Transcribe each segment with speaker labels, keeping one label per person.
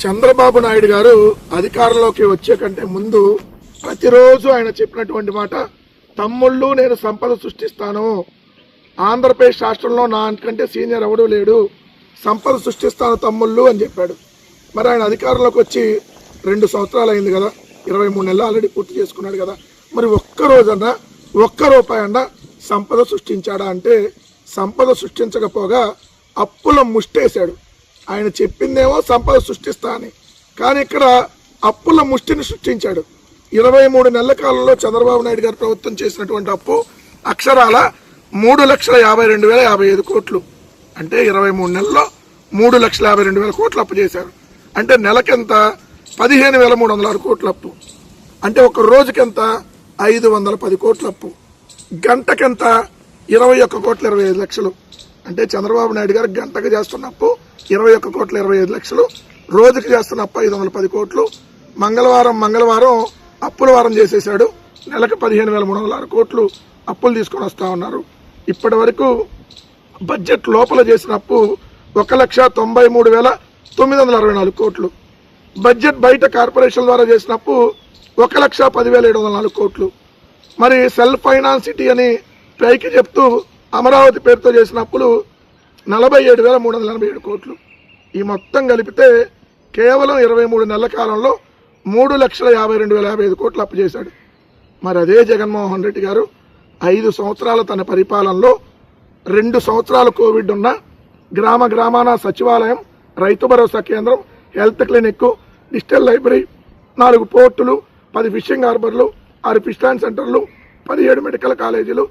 Speaker 1: చంద్రబాబు నాయుడు గారు అధికారంలోకి వచ్చే కంటే ముందు ప్రతిరోజు ఆయన చెప్పినటువంటి మాట, తమ్ముళ్ళు నేను సంపద సృష్టిస్తాను, ఆంధ్రప్రదేశ్ రాష్ట్రంలో నాకంటే సీనియర్ ఎవడూ లేడు, సంపద సృష్టిస్తాను తమ్ముళ్ళు అని చెప్పాడు. మరి ఆయన అధికారంలోకి వచ్చి 2 సంవత్సరాలు అయింది కదా, 23 నెలలు ఆల్రెడీ పూర్తి చేసుకున్నాడు కదా. మరి ఒక్క రోజన్నా ఒక్క రూపాయి అన్నా సంపద సృష్టించాడా అంటే సంపద సృష్టించకపోగా అప్పుల ముష్టేశాడు. ఆయన చెప్పిందేమో సంపద సృష్టిస్తా అని, కానీ ఇక్కడ అప్పుల ముష్టిని సృష్టించాడు. 23 నెలల కాలంలో చంద్రబాబు నాయుడు గారు ప్రభుత్వం చేసినటువంటి అప్పు అక్షరాల 3,52,055 కోట్లు. అంటే 23 నెలల్లో 3,52,000 కోట్లు అప్పు చేశారు. అంటే నెలకెంత 15,306 కోట్ల అప్పు. అంటే ఒక రోజుకెంత 510 కోట్ల అప్పు. గంటకెంత 21,25,00,000. అంటే చంద్రబాబు నాయుడు గారు గంటకు చేస్తున్న అప్పు 21,25,00,000, రోజుకి చేస్తున్న అప్పు 510 కోట్లు. మంగళవారం అప్పుల వారం చేసేశాడు. నెలకు 15,306 కోట్లు అప్పులు తీసుకొని వస్తా ఉన్నారు. ఇప్పటి వరకు బడ్జెట్ లోపల చేసిన అప్పు 1,93,964 కోట్లు. బడ్జెట్ బయట కార్పొరేషన్ ద్వారా చేసిన అప్పు 1,10,704 కోట్లు. మరి సెల్ఫ్ ఫైనాన్స్ సిటీ అని పైకి చెప్తూ అమరావతి పేరుతో చేసిన అప్పులు 47,387 కోట్లు. ఈ మొత్తం కలిపితే కేవలం 23 నెలల కాలంలో 3,52,055 కోట్లు అప్పు చేశాడు. మరి అదే జగన్మోహన్ రెడ్డి గారు 5 సంవత్సరాల తన పరిపాలనలో 2 సంవత్సరాలు కోవిడ్ ఉన్న గ్రామాన సచివాలయం, రైతు భరోసా కేంద్రం, హెల్త్ క్లినిక్, డిజిటల్ లైబ్రరీ, 4 పోర్టులు, 10 ఫిషింగ్ హార్బర్లు, 6 ఫిష్ స్టాండ్ సెంటర్లు, 17 మెడికల్ కాలేజీలు,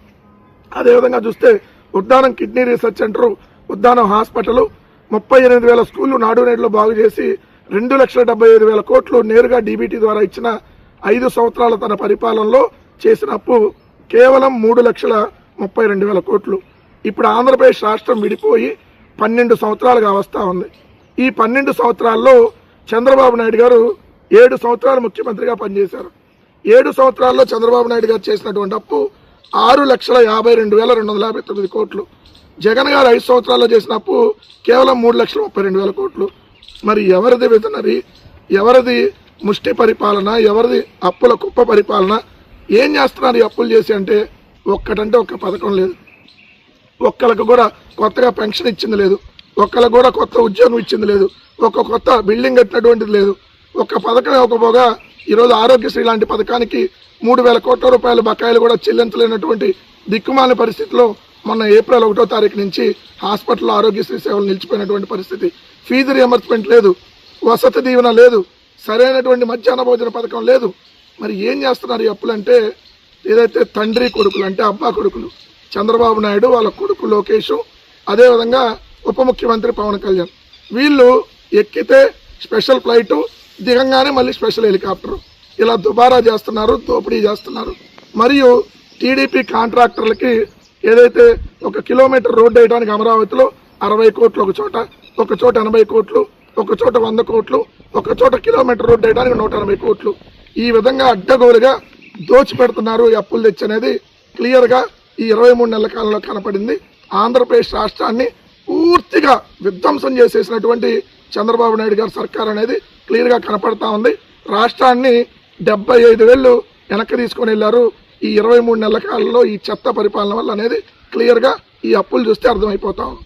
Speaker 1: అదేవిధంగా చూస్తే Uddanam kidney research centre, Uddanam hospital, 38,000 స్కూళ్లు నాడు నేడులో బాగు చేసి 2,75,000 కోట్లు నేరుగా డీబీటీ ద్వారా ఇచ్చిన 5 సంవత్సరాల తన పరిపాలనలో చేసిన అప్పు కేవలం 3,32,000 కోట్లు. ఇప్పుడు ఆంధ్రప్రదేశ్ రాష్ట్రం విడిపోయి 12 సంవత్సరాలుగా వస్తా ఉంది. ఈ 12 సంవత్సరాల్లో చంద్రబాబు నాయుడు గారు 7 సంవత్సరాలు ముఖ్యమంత్రిగా పనిచేశారు. 7 సంవత్సరాల్లో చంద్రబాబు నాయుడు గారు చేసినటువంటి అప్పు 6,52,259 కోట్లు. జగన్ గారు 5 సంవత్సరాల్లో చేసిన అప్పు కేవలం 3,32,000 కోట్లు. మరి ఎవరిది విజనరీ, ఎవరిది ముష్టి పరిపాలన, ఎవరిది అప్పుల కుప్ప పరిపాలన? ఏం చేస్తున్నారు ఈ అప్పులు చేసి అంటే? ఒక్కటంటే ఒక్క పథకం లేదు, ఒక్కరికి కూడా కొత్తగా పెన్షన్ ఇచ్చింది లేదు, ఒక్కరికి కూడా కొత్త ఉద్యోగం ఇచ్చింది లేదు, ఒక కొత్త బిల్డింగ్ కట్టినటువంటిది లేదు. ఒక్క పథకం ఇవ్వకపోగా ఈరోజు ఆరోగ్యశ్రీ లాంటి పథకానికి 3,000 కోట్ల రూపాయల బకాయిలు కూడా చెల్లించలేనటువంటి దిక్కుమాలిన పరిస్థితిలో మొన్న ఏప్రిల్ 1వ తారీఖు నుంచి హాస్పిటల్లో ఆరోగ్యశ్రీ సేవలు నిలిచిపోయినటువంటి పరిస్థితి. ఫీజు రియంబర్స్మెంట్ లేదు, వసతి దీవెన లేదు, సరైనటువంటి మధ్యాహ్న భోజన పథకం లేదు. మరి ఏం చేస్తున్నారు ఈ అప్పులంటే? ఏదైతే తండ్రి కొడుకులు అంటే అబ్బా కొడుకులు చంద్రబాబు నాయుడు, వాళ్ళ కొడుకు లోకేష్, అదేవిధంగా ఉప ముఖ్యమంత్రి పవన్ కళ్యాణ్, వీళ్ళు ఎక్కితే స్పెషల్ ఫ్లైటు, దిగంగానే మళ్ళీ స్పెషల్ హెలికాప్టరు, ఇలా దుబారా చేస్తున్నారు, దోపిడీ చేస్తున్నారు. మరియు టీడీపీ కాంట్రాక్టర్లకి ఏదైతే 1 కిలోమీటర్ రోడ్డు వేయడానికి అమరావతిలో 60 కోట్లు ఒక చోట 80 కోట్లు, ఒక చోట 100 కోట్లు, ఒక చోట కిలోమీటర్ రోడ్డు వేయడానికి 180 కోట్లు. ఈ విధంగా అడ్డగోలుగా దోచిపెడుతున్నారు ఈ అప్పులు తెచ్చి అనేది క్లియర్గా ఈ 23 నెలల కాలంలో కనపడింది. ఆంధ్రప్రదేశ్ రాష్ట్రాన్ని పూర్తిగా విధ్వంసం చేసేసినటువంటి చంద్రబాబు నాయుడు గారి సర్కార్ అనేది క్లియర్గా కనపడతా ఉంది. రాష్ట్రాన్ని 75,000 వెనక్కి తీసుకొని వెళ్ళారు ఈ 23 నెలల కాలంలో ఈ చెత్త పరిపాలన వల్ల అనేది క్లియర్గా ఈ అప్పులు చూస్తే అర్థమైపోతా ఉంది.